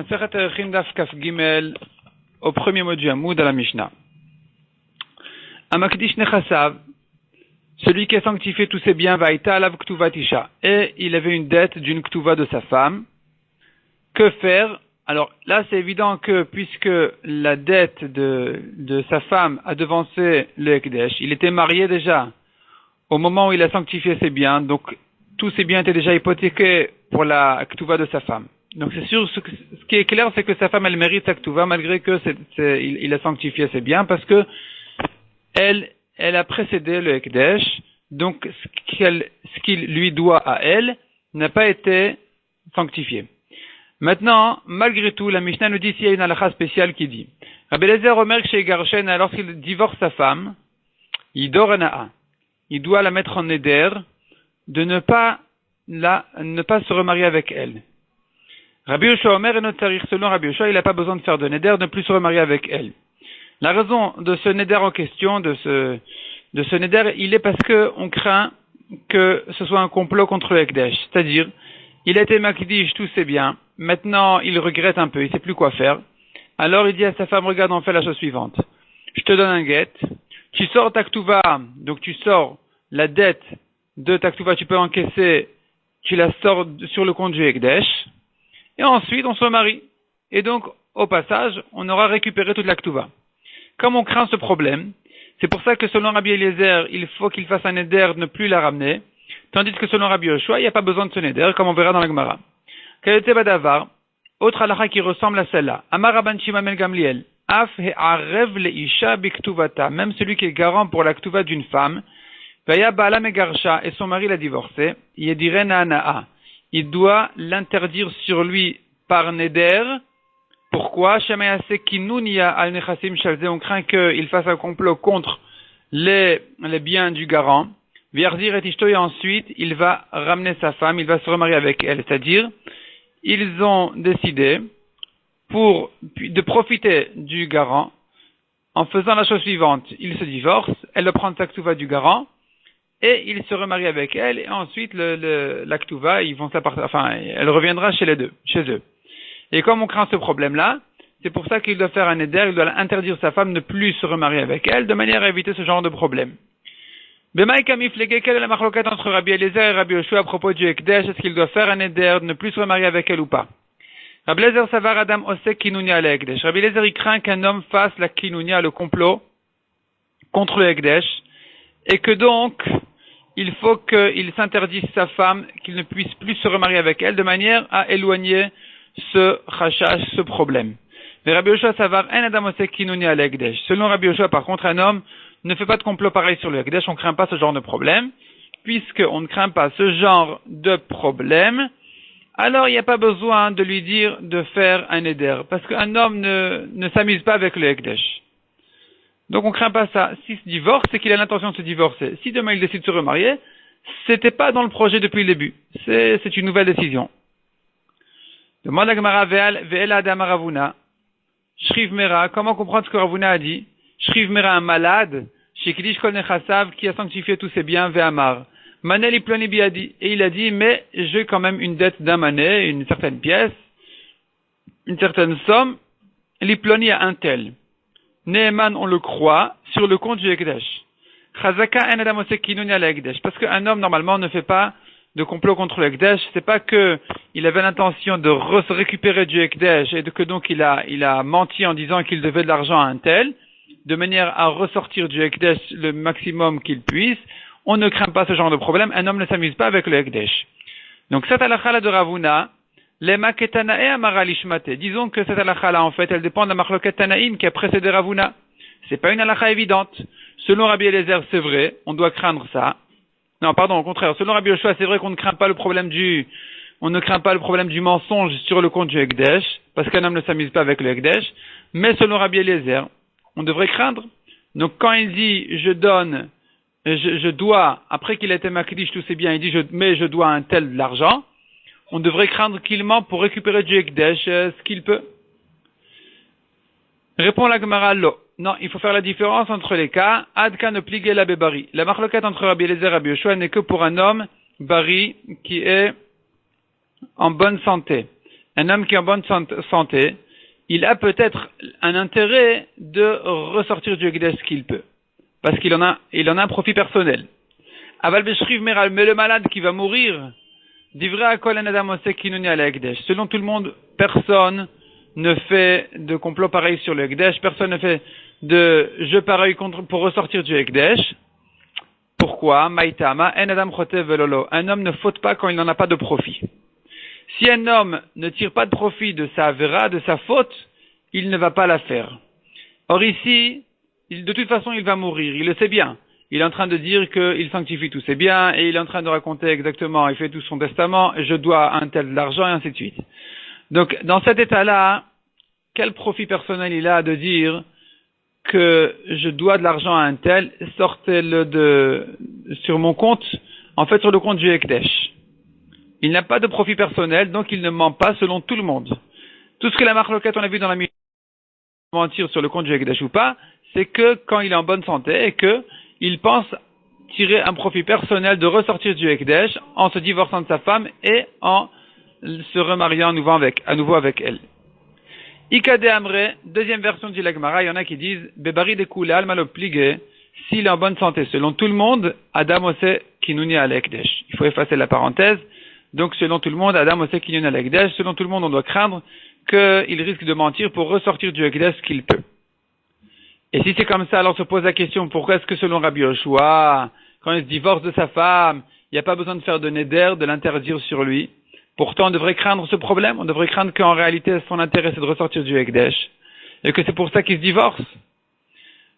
Masechet Erechim Daf Kaf Gimel, au premier mot du Hamoud à la Mishnah. Amakdish Nechasav, celui qui a sanctifié tous ses biens, Vaïta Alav Ktuvat Isha, et il avait une dette d'une Ktuva de sa femme. Que faire? Alors là, c'est évident que puisque la dette de sa femme a devancé le Ekdesh, il était marié déjà au moment où il a sanctifié ses biens, donc tous ses biens étaient déjà hypothéqués pour la Ktuva de sa femme. Donc c'est sûr, ce qui est clair, c'est que sa femme, elle mérite sa Ktuva malgré que il a sanctifié ses biens parce que elle a précédé le Ekdesh, donc ce qu'il lui doit à elle n'a pas été sanctifié. Maintenant, malgré tout, la Mishnah nous dit s'il y a une halakha spéciale qui dit Rabbi Eliezer Omer chez Garshen, lorsqu'il divorce sa femme, il doit la mettre en éder de ne pas se remarier avec elle. Rabbi Yoshua Omer et notre tarir, selon Rabbi Yoshua, il n'a pas besoin de faire de néder, de ne plus se remarier avec elle. La raison de ce néder en question, de ce néder, il est parce que on craint que ce soit un complot contre le Ekdesh. C'est-à-dire, il a été makdish tous ses biens, maintenant il regrette un peu, il ne sait plus quoi faire. Alors il dit à sa femme, regarde, on fait la chose suivante. Je te donne un guet, tu sors ta ktuva, donc tu sors la dette de ta ktuva, tu peux encaisser, tu la sors sur le compte du Ekdesh, et ensuite on se remarie. Et donc, au passage, on aura récupéré toute la ktuva. Comme on craint ce problème, c'est pour ça que selon Rabbi Eliezer, il faut qu'il fasse un éder de ne plus la ramener, tandis que selon Rabbi Yoshua, il n'y a pas besoin de ce néder, comme on verra dans la Gemara. Kayotze Badavar, autre halakha qui ressemble à celle-là. Amar Rabban Shimon ben Gamliel, Af he'arev le'isha biktuvata, même celui qui est garant pour la ktuva d'une femme, Vaya Baala Megarsha, et son mari l'a divorcé, Yedirena Anaa, il doit l'interdire sur lui par néder. Pourquoi? Shemayase kinunia al nechasim shalze, on craint qu'il fasse un complot contre les biens du garant. Viarzir et Ishto, et ensuite, il va ramener sa femme, il va se remarier avec elle. C'est-à-dire, ils ont décidé de profiter du garant en faisant la chose suivante. Ils se divorcent, elle va prendre sa ktuva du garant, et il se remarie avec elle, et ensuite, la ktuva, elle reviendra chez eux. Et comme on craint ce problème-là, c'est pour ça qu'il doit faire un éder, il doit interdire sa femme de ne plus se remarier avec elle, de manière à éviter ce genre de problème. Bemaï kamiflege, quelle est la marloquette entre Rabbi Eliezer et Rabbi Yoshua à propos du Ekdesh? Est-ce qu'il doit faire un éder, de ne plus se remarier avec elle ou pas? Rabbi Eliezer savar Adam osek kinunia al Ekdesh. Rabbi Eliezer, il craint qu'un homme fasse la kinunia, le complot, contre le Ekdesh, et que donc, il faut qu'il s'interdise sa femme, qu'il ne puisse plus se remarier avec elle, de manière à éloigner ce chashash, ce problème. Mais Rabbi Yoshua savar en Adam osek kinunia al Ekdesh. Selon Rabbi Yoshua, par contre, un homme ne fait pas de complot pareil sur le Ekdesh, on ne craint pas ce genre de problème. Puisqu'on ne craint pas ce genre de problème, alors il n'y a pas besoin de lui dire de faire un éder. Parce qu'un homme ne s'amuse pas avec le Ekdesh. Donc on ne craint pas ça. S'il se divorce, c'est qu'il a l'intention de se divorcer. Si demain il décide de se remarier, c'était pas dans le projet depuis le début. C'est une nouvelle décision. Demande la Gemara Ve'el Adam Ravuna. Shriv Mera, comment comprendre ce que Ravuna a dit? Shriv Mera, un malade, Shekilish Kol Nechasav, qui a sanctifié tous ses biens, Ve'amar. Manel Iploni Biadi. Et il a dit, mais j'ai quand même une dette d'un mané, une certaine pièce, une certaine somme, L'iploni a un tel. Neeman, on le croit, sur le compte du Ekdesh. Chazaka en Adam osek kinunia al Ekdesh. Parce qu'un homme, normalement, ne fait pas de complot contre le Ekdesh. C'est pas que il avait l'intention de récupérer du Ekdesh et que donc il a menti en disant qu'il devait de l'argent à un tel, de manière à ressortir du Ekdesh le maximum qu'il puisse. On ne craint pas ce genre de problème. Un homme ne s'amuse pas avec le Ekdesh. Donc cette halakha de Ravuna, lema ketanae amara lishmate. Disons que cette halakha en fait, elle dépend de la marloquet Tanaïm qui a précédé Ravuna. C'est pas une halakha évidente. Selon Rabbi Eliezer, c'est vrai, on doit craindre ça. Non, pardon, au contraire. Selon Rabbi Yoshua, c'est vrai qu'on ne craint pas le problème du mensonge sur le compte du Ekdesh, parce qu'un homme ne s'amuse pas avec le Ekdesh. Mais selon Rabbi Eliezer, on devrait craindre. Donc quand il dit, je dois, après qu'il a été makdish tous ses biens, il dit, je dois un tel de l'argent, on devrait craindre qu'il ment pour récupérer du Ekdesh ce qu'il peut. Répond la Gemara, lo. Non, il faut faire la différence entre les cas. Adka ne pligue la bebari. La marloquette entre Rabbi Eliezer et Rabbi Yoshua n'est que pour un homme bari qui est en bonne santé. un homme qui est en bonne santé, il a peut-être un intérêt de ressortir du Ekdesh qu'il peut. Parce qu'il en a un profit personnel. Aval Beshriv Meral, mais le malade qui va mourir, Divra Kol Adam Osek Kinuni al Ekdesh. Selon tout le monde, personne ne fait de complot pareil sur le Ekdesh, personne ne fait de jeu pareil pour ressortir du Ekdesh. Pourquoi? Maïtama, en Adam Chotev Velolo. Un homme ne faute pas quand il n'en a pas de profit. Si un homme ne tire pas de profit de sa avera, de sa faute, il ne va pas la faire. Or ici, de toute façon, il va mourir. Il le sait bien. Il est en train de dire qu'il sanctifie tous ses biens et il est en train de raconter exactement, il fait tout son testament, je dois un tel de l'argent et ainsi de suite. Donc, dans cet état-là, quel profit personnel il a de dire que je dois de l'argent à un tel, sortez-le sur mon compte, en fait sur le compte du Ekdesh. Il n'a pas de profit personnel, donc il ne ment pas selon tout le monde. Tout ce que la marloquette on a vu dans la Mishnah, mentir sur le compte du Ekdesh ou pas, c'est que quand il est en bonne santé et que il pense tirer un profit personnel de ressortir du Ekdesh en se divorçant de sa femme et en se remariant à nouveau avec elle. Ikade Amre, deuxième version du Lagmara, il y en a qui disent Bebari de Kula al maloplige, s'il est en bonne santé, selon tout le monde, Adam Ose Kinuni al Ekdesh. Il faut effacer la parenthèse. Donc, selon tout le monde, Adam Ose Kinuni al Ekdesh, selon tout le monde, on doit craindre qu'il risque de mentir pour ressortir du Ekdesh qu'il peut. Et si c'est comme ça, alors se pose la question, pourquoi est-ce que selon Rabbi Yoshua, quand il se divorce de sa femme, il n'y a pas besoin de faire de neder, de l'interdire sur lui? Pourtant, on devrait craindre ce problème. On devrait craindre qu'en réalité, son intérêt, c'est de ressortir du Ekdesh. Et que c'est pour ça qu'il se divorce.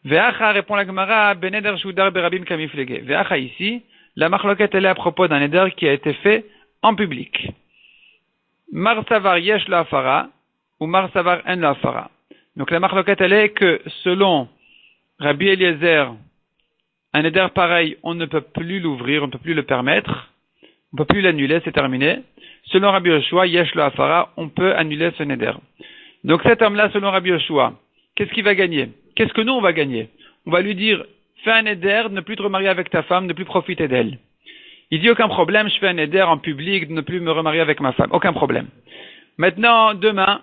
Ve'acha, répond la Gemara, beneder shudar berabim kamiflege. Ve'acha ici, la marloquette, elle est à propos d'un neder qui a été fait en public. Mar savar yesh la afara, ou mar savar en la afara. Donc la marloquette, elle est que selon Rabbi Eliezer, un neder pareil, on ne peut plus l'ouvrir, on ne peut plus le permettre, on ne peut plus l'annuler, c'est terminé. Selon Rabbi Yoshua, yesh lo afara, on peut annuler ce neder. Donc cet homme-là, selon Rabbi Yoshua, qu'est-ce qu'il va gagner? Qu'est-ce que nous, on va gagner? On va lui dire, fais un neder, ne plus te remarier avec ta femme, ne plus profiter d'elle. Il dit, aucun problème, je fais un neder en public, de ne plus me remarier avec ma femme. Aucun problème. Maintenant, demain,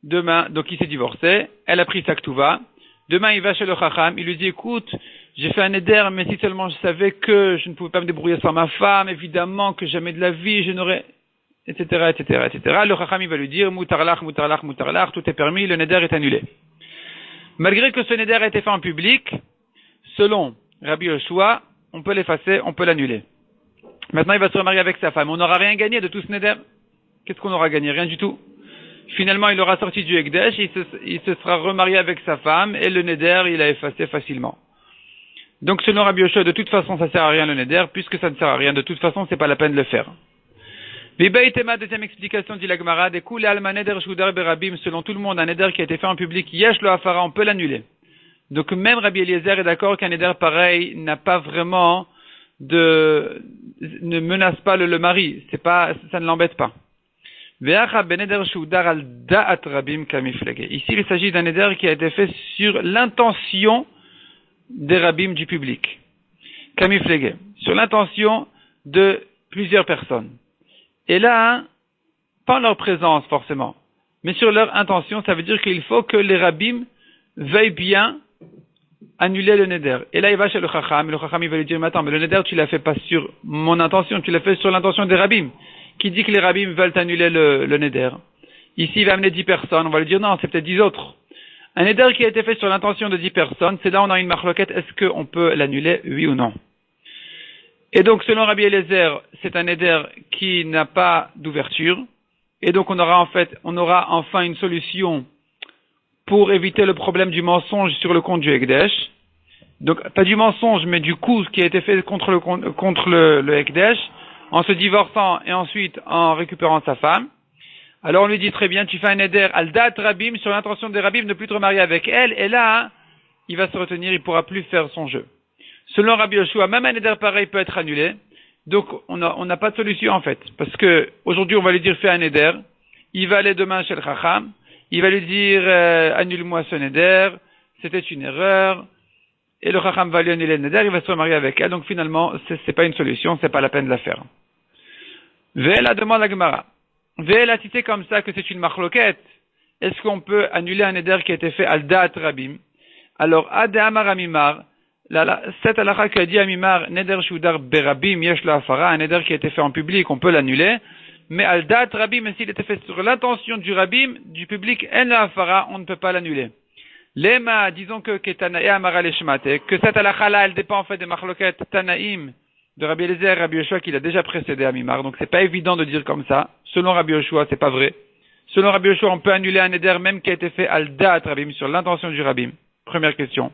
donc il s'est divorcé, elle a pris sa ketouva. Demain, il va chez le Chacham, il lui dit, écoute, j'ai fait un neder, mais si seulement je savais que je ne pouvais pas me débrouiller sans ma femme, évidemment que jamais de la vie, je n'aurais... etc., etc., etc. Le Chacham, il va lui dire, moutarlach, moutarlach, moutarlach, tout est permis, le neder est annulé. Malgré que ce neder a été fait en public, selon Rabbi Yoshua, on peut l'effacer, on peut l'annuler. Maintenant, il va se remarier avec sa femme. On n'aura rien gagné de tout ce neder. Qu'est-ce qu'on aura gagné? Rien du tout. Finalement, il aura sorti du Ekdesh, il se sera remarié avec sa femme, et le neder, il a effacé facilement. Donc, selon Rabbi Yoshua, de toute façon, ça sert à rien le neder, puisque ça ne sert à rien. De toute façon, c'est pas la peine de le faire. Bibaïtema, deuxième explication, dit la Gemara, des coups, alma neder shudar berabim, selon tout le monde, un neder qui a été fait en public, yesh lo afara, on peut l'annuler. Donc, même Rabbi Eliezer est d'accord qu'un neder pareil n'a pas vraiment ne menace pas le mari. Ça ne l'embête pas. Ve'acha beneder shudar al da'at rabim kamiflege. Ici, il s'agit d'un neder qui a été fait sur l'intention des rabbim du public. Kamiflege. Sur l'intention de plusieurs personnes. Et là, pas leur présence forcément, mais sur leur intention, ça veut dire qu'il faut que les rabbim veuillent bien annuler le neder. Et là, il va chez le Chacham, et le Chacham il va lui dire, mais attends, mais le neder, tu l'as fait pas sur mon intention, tu l'as fait sur l'intention des rabbim. Qui dit que les rabbim veulent annuler le neder? Ici, il va amener 10 personnes, on va lui dire, non, c'est peut-être 10 autres. Un neder qui a été fait sur l'intention de 10 personnes, c'est là où on a une marloquette, est-ce qu'on peut l'annuler, oui ou non? Et donc, selon Rabbi Eliezer, c'est un neder qui n'a pas d'ouverture. Et donc, on aura enfin une solution pour éviter le problème du mensonge sur le compte du Ekdesh. Donc, pas du mensonge, mais du coup, ce qui a été fait contre le Ekdesh, en se divorçant et ensuite en récupérant sa femme. Alors, on lui dit très bien, tu fais un neder al dat rabim, sur l'intention des rabbim de ne plus te remarier avec elle. Et là, il va se retenir, il pourra plus faire son jeu. Selon Rabbi Yoshua, même un neder pareil peut être annulé. Donc, on n'a pas de solution, en fait. Parce que, aujourd'hui, on va lui dire, fais un neder. Il va aller demain chez le Chacham. Il va lui dire, annule-moi ce neder. C'était une erreur. Et le Chacham va lui annuler le neder. Il va se remarier avec elle. Donc, finalement, c'est pas une solution. C'est pas la peine de la faire. Ve'la demande la Gemara. Ve'ela, si c'est comme ça que c'est une marloquette, est-ce qu'on peut annuler un neder qui a été fait al da'at rabim? Alors, ad amar amimar, cette halakha qui a dit amimar, neder shudar berabim yesh la afara, un neder qui a été fait en public, on peut l'annuler, mais al da'at rabim, s'il était fait sur l'intention du rabim, du public, en la afara, on ne peut pas l'annuler. Lema, disons que Tanaï amara leshmate, que cette halakha là, elle dépend en fait des marloquettes Tanaïm, de Rabbi Eliezer et Rabbi Yoshua qui l'a déjà précédé à Mimar. Donc c'est pas évident de dire comme ça. Selon Rabbi Yoshua, c'est pas vrai. Selon Rabbi Yoshua, on peut annuler un neder même qui a été fait al da'at rabim, sur l'intention du rabbin. Première question.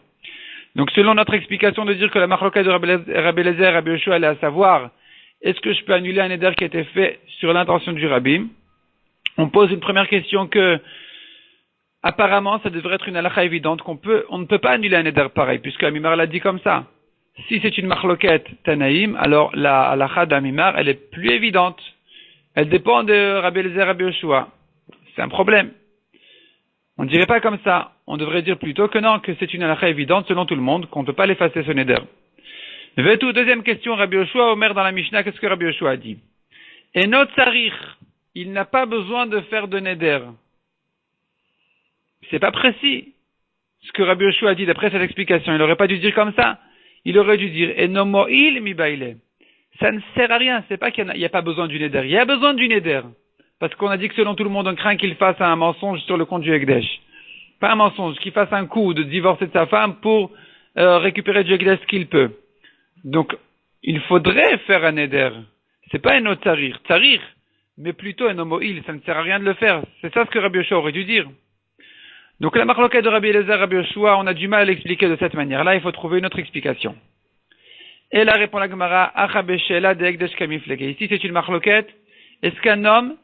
Donc selon notre explication de dire que la marloquette de Rabbi Eliezer et Rabbi Yoshua, elle est à savoir, est-ce que je peux annuler un neder qui a été fait sur l'intention du rabbin? On pose une première question que apparemment ça devrait être une halakha évidente on ne peut pas annuler un neder pareil, puisque Mimar l'a dit comme ça. Si c'est une marloquette Tanaïm, alors la halakha d'Amimar, elle est plus évidente. Elle dépend de Rabbi Eliezer et Rabbi Yoshua. C'est un problème. On ne dirait pas comme ça. On devrait dire plutôt que non, que c'est une halakha évidente selon tout le monde, qu'on ne peut pas l'effacer ce neder. Deuxième question, Rabbi Yoshua, Omer dans la Mishnah, qu'est-ce que Rabbi Yoshua a dit? Et notre sarich, il n'a pas besoin de faire de neder. C'est pas précis. Ce que Rabbi Yoshua a dit d'après cette explication, il n'aurait pas dû dire comme ça. Il aurait dû dire Enomo'il mi baile. Ça ne sert à rien. C'est pas qu'il n'y a pas besoin du neder. Il y a besoin du neder. Parce qu'on a dit que selon tout le monde, on craint qu'il fasse un mensonge sur le compte du Ekdesh. Pas un mensonge, qu'il fasse un coup de divorcer de sa femme pour récupérer du Ekdesh ce qu'il peut. Donc, il faudrait faire un neder. C'est pas un autre tsarir, mais plutôt un homoïl. Ça ne sert à rien de le faire. C'est ça ce que Rabbi Yoshua aurait dû dire. Donc la marloquette de Rabbi Eliezer, Rabbi Yoshua, on a du mal à l'expliquer de cette manière-là, il faut trouver une autre explication. Et là répond la Gemara, Achabeshela de Ekdesh kamiflege. Ici c'est une marloquette. Est-ce qu'un homme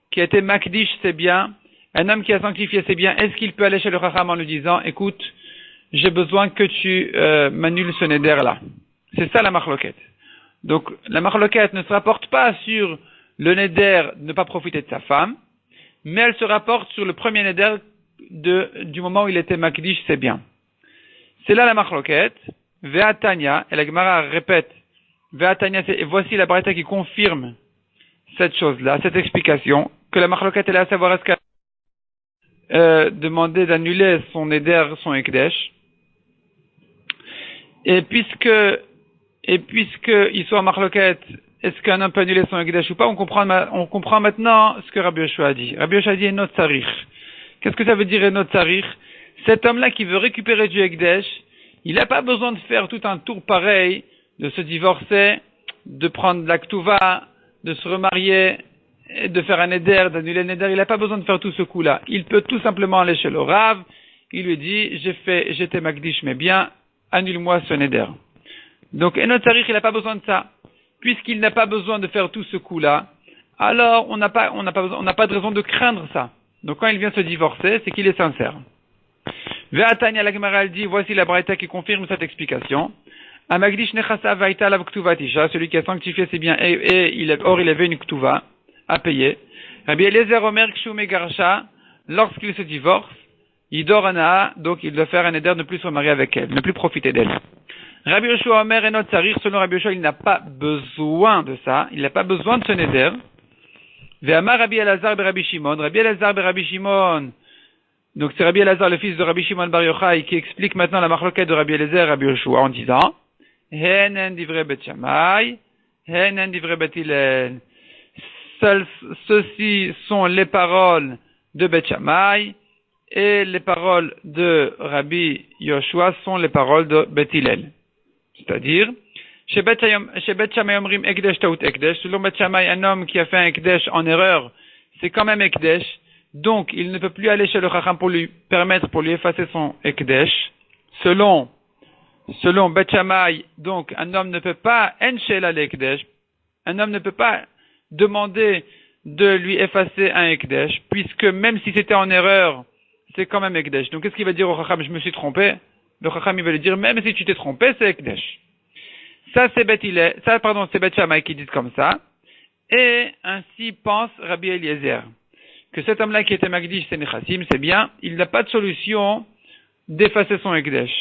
qui a été makdish c'est bien, un homme qui a sanctifié c'est bien, est-ce qu'il peut aller chez le Chacham en lui disant, écoute, j'ai besoin que tu m'annules ce neder là? C'est ça la marloquette. Donc la marloquette ne se rapporte pas sur le neder de ne pas profiter de sa femme, mais elle se rapporte sur le premier neder du moment où il était makdish, c'est bien. C'est là la marloquette. Ve'atanya, et la Gemara répète, Ve'atanya, et voici la braïta qui confirme cette chose-là, cette explication, que la marloquette est là à savoir est-ce qu'elle demandé d'annuler son neder, son ekdesh. Et puisque ils sont en marloquette, est-ce qu'un homme peut annuler son ekdesh ou pas? On comprend maintenant ce que Rabbi Yoshua a dit. Rabbi Yoshua a dit enot sarich. Qu'est-ce que ça veut dire enot sarich? Cet homme-là qui veut récupérer du ekdesh, il n'a pas besoin de faire tout un tour pareil, de se divorcer, de prendre la ktuva, de se remarier, de faire un neder, d'annuler le neder. Il n'a pas besoin de faire tout ce coup-là. Il peut tout simplement aller chez le Rav. Il lui dit, j'étais makdish, mais bien, annule-moi ce neder. Donc, enot sarich, il n'a pas besoin de ça. Puisqu'il n'a pas besoin de faire tout ce coup-là, alors on n'a pas de raison de craindre ça. Donc, quand il vient se divorcer, c'est qu'il est sincère. Ve'atanya la Gemara dit, voici la braïta qui confirme cette explication. Amagdish nechasa vaïta la ktuva tisha, celui qui a sanctifié ses biens et il avait une ktuva à payer. Rabbi Eliezer Omer kshu megarsha, lorsqu'il se divorce, il dort anaa, donc il doit faire un éder de ne plus se remarier avec elle, ne plus profiter d'elle. Rabbi Yoshua Omer et notre sarir, selon Rabbi Yoshua, il n'a pas besoin de ça, il n'a pas besoin de ce neder. Ve'amar Rabbi Elazar be Rabbi Shimon, Rabbi Elazar be Rabbi Shimon. Donc c'est Rabbi Elazar, le fils de Rabbi Shimon Bar Yochai, qui explique maintenant la marloquette de Rabbi Eliezer et Rabbi Yoshua en disant Henen divrei Bet Shammai, Henen divrei Bet Hillel. Ceux-ci sont les paroles de Bet Shammai et les paroles de Rabbi Yoshua sont les paroles de Bet Hillel. C'est-à-dire, chez Bet Shammai omrim Ekdesh taut Ekdesh, selon Bet Shammai, un homme qui a fait un Ekdesh en erreur, c'est quand même Ekdesh. Donc, il ne peut plus aller chez le Chacham pour lui effacer son Ekdesh. Selon Bet Shammai, donc, un homme ne peut pas enshela l'Ekdesh. Un homme ne peut pas demander de lui effacer un Ekdesh, puisque même si c'était en erreur, c'est quand même Ekdesh. Donc, qu'est-ce qu'il va dire au Chacham? Je me suis trompé. Le Chacham, il va lui dire, même si tu t'es trompé, c'est Ekdesh. C'est Bet Shammai qui dit comme ça. Et ainsi pense Rabbi Eliezer. Que cet homme-là qui était Magdish, c'est Nechassim, c'est bien, il n'a pas de solution d'effacer son Ekdesh.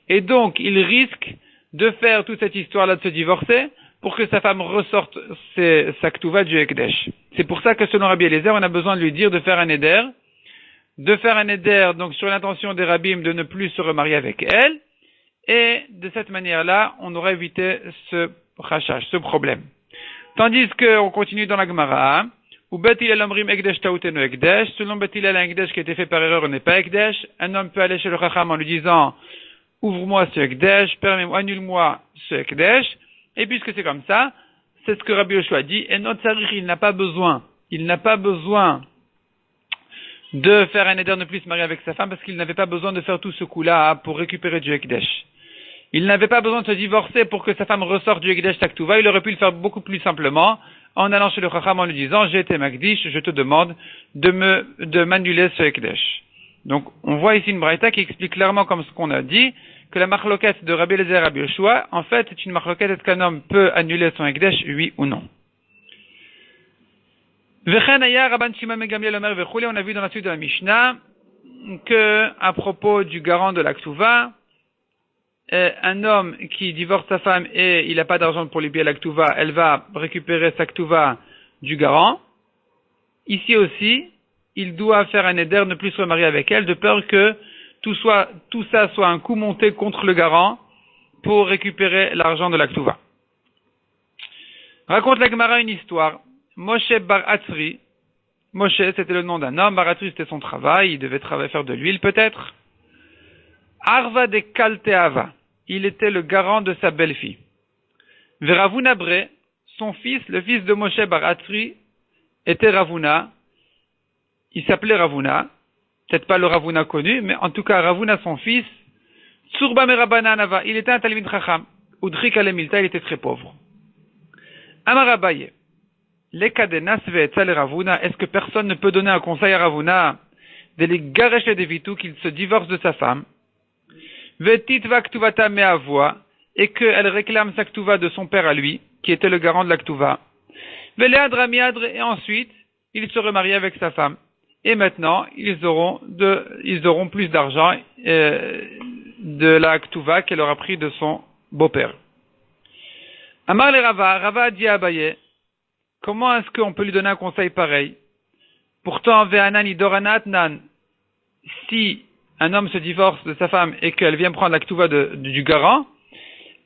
Et donc, il risque de faire toute cette histoire-là de se divorcer pour que sa femme ressorte sa ktuva du Ekdesh. C'est pour ça que selon Rabbi Eliezer, on a besoin de lui dire de faire un éder, donc sur l'intention des rabbim de ne plus se remarier avec elle, et de cette manière-là, on aurait évité ce rachage, ce problème. Tandis qu'on continue dans la Gemara, ou Bet Hillel Omrim Ekdesh Tautenu Ekdesh, selon Bet Hillel, un Ekdesh qui a été fait par erreur n'est pas Ekdesh, un homme peut aller chez le Chacham en lui disant, ouvre-moi ce Ekdesh, permets-moi, annule-moi ce Ekdesh, et puisque c'est comme ça, c'est ce que Rabbi Yoshua dit, et notre Tzarich, il n'a pas besoin de faire un éder ne plus se marier avec sa femme parce qu'il n'avait pas besoin de faire tout ce coup-là pour récupérer du Ekdesh. Il n'avait pas besoin de se divorcer pour que sa femme ressorte du Ekdesh Taktuva, il aurait pu le faire beaucoup plus simplement en allant chez le Chacham en lui disant j'ai été Magdish, je te demande de m'annuler ce Ekdesh. Donc on voit ici une braïta qui explique clairement comme ce qu'on a dit que la marloquette de Rabbi Eliezer et Rabbi Yoshua en fait est une marloquette est-ce qu'un homme peut annuler son Ekdesh, oui ou non. On a vu dans la suite de la Mishnah que, à propos du garant de la Ktuva, un homme qui divorce sa femme et il n'a pas d'argent pour lui payer la Ktuva, elle va récupérer sa Ktuva du garant. Ici aussi, il doit faire un éder, ne plus se remarier avec elle, de peur que tout ça soit un coup monté contre le garant pour récupérer l'argent de la Ktuva. Raconte la Gemara une histoire. Moshe Bar Atzri. Moshe, c'était le nom d'un homme. Bar Atzri, c'était son travail. Il devait faire de l'huile, peut-être. Arva de Kalteava. Il était le garant de sa belle-fille. Veravuna Bre, son fils, le fils de Moshe Bar Atzri, était Ravuna. Il s'appelait Ravuna. Peut-être pas le Ravuna connu, mais en tout cas, Ravuna, son fils. Tsurba Merabana Nava. Il était un Talmid Chacham. Udrik Alemilta, il était très pauvre. Amarabaye. Est-ce que personne ne peut donner un conseil à Ravuna de les garesh et d'évitou qu'il se divorce de sa femme, et qu'elle réclame sa ktuva de son père à lui, qui était le garant de la ktuva, et ensuite il se remarie avec sa femme. Et maintenant ils auront plus d'argent de la ktuva qu'elle aura pris de son beau-père. Amar le Rava a dit à Abaye, comment est-ce qu'on peut lui donner un conseil pareil? Pourtant, Ve'anani Doranatnan, si un homme se divorce de sa femme et qu'elle vient prendre la ktuva du garant,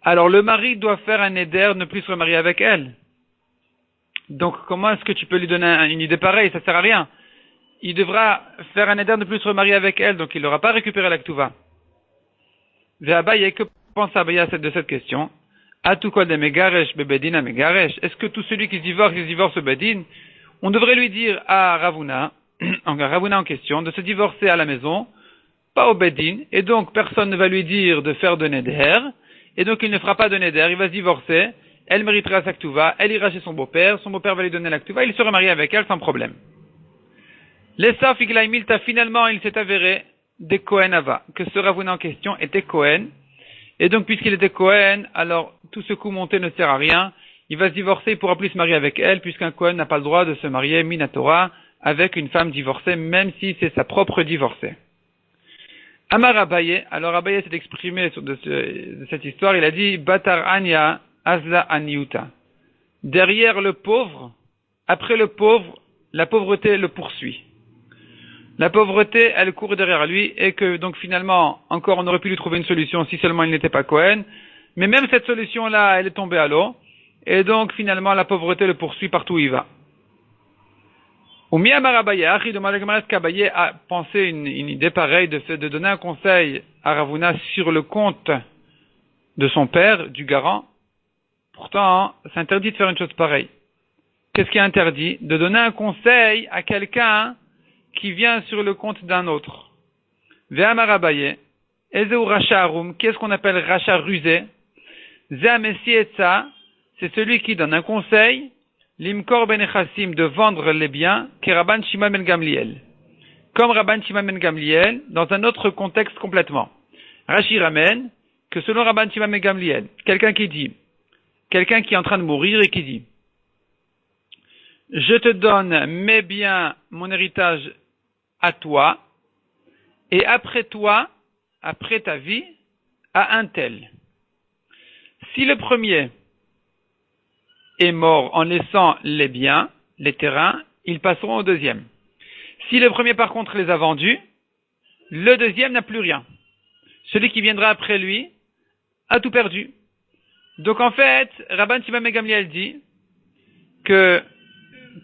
alors le mari doit faire un éder, ne plus se remarier avec elle. Donc, comment est-ce que tu peux lui donner une idée pareille? Ça sert à rien. Il devra faire un éder, ne plus se remarier avec elle, donc il n'aura pas récupéré la ktuva. Ve'abaye, que pense Abaye de cette question? Est-ce que tout celui qui se divorce au Bedin, on devrait lui dire à Ravuna en question, de se divorcer à la maison, pas au Bedin, et donc personne ne va lui dire de faire de neder, et donc il ne fera pas de neder, il va se divorcer, elle méritera sa ktuva, elle ira chez son beau-père va lui donner la ktuva, il se remarie avec elle sans problème. L'Esaf Iglaimilta, finalement il s'est avéré des Kohen Ava, que ce Ravuna en question était Kohen. Et donc, puisqu'il était Kohen, alors tout ce coup monté ne sert à rien. Il va se divorcer, il pourra plus se marier avec elle, puisqu'un Kohen n'a pas le droit de se marier, Minatora, avec une femme divorcée, même si c'est sa propre divorcée. Amar Abaye, alors Abaye s'est exprimé de cette histoire, il a dit, Batar Anya Azla Aniuta. Derrière le pauvre, après le pauvre, la pauvreté le poursuit. La pauvreté, elle court derrière lui, et que donc finalement, encore on aurait pu lui trouver une solution si seulement il n'était pas Cohen, mais même cette solution-là, elle est tombée à l'eau, et donc finalement la pauvreté le poursuit partout où il va. Amar Abaye, qu'Abaye a pensé une idée pareille de donner un conseil à Ravuna sur le compte de son père, du garant. Pourtant, c'est interdit de faire une chose pareille. Qu'est-ce qui est interdit? De donner un conseil à quelqu'un qui vient sur le compte d'un autre. Ve'amar Abaye, Ezeu Racha Arum, qu'est-ce qu'on appelle Racha rusé? Ze'amesi etza, c'est celui qui donne un conseil, Limkor ben Echassim, de vendre les biens, qui Rabban Shimon ben Gamliel. Comme Rabban Shimon ben Gamliel, dans un autre contexte complètement. Rashi ramène que selon Rabban Shimon ben Gamliel, quelqu'un qui est en train de mourir et qui dit, je te donne mes biens, mon héritage à toi, et après toi, après ta vie, à un tel. Si le premier, est mort en laissant les biens, les terrains, ils passeront au deuxième. Si le premier par contre les a vendus, le deuxième n'a plus rien. Celui qui viendra après lui a tout perdu. Donc en fait, Rabban Shimon ben Gamliel dit que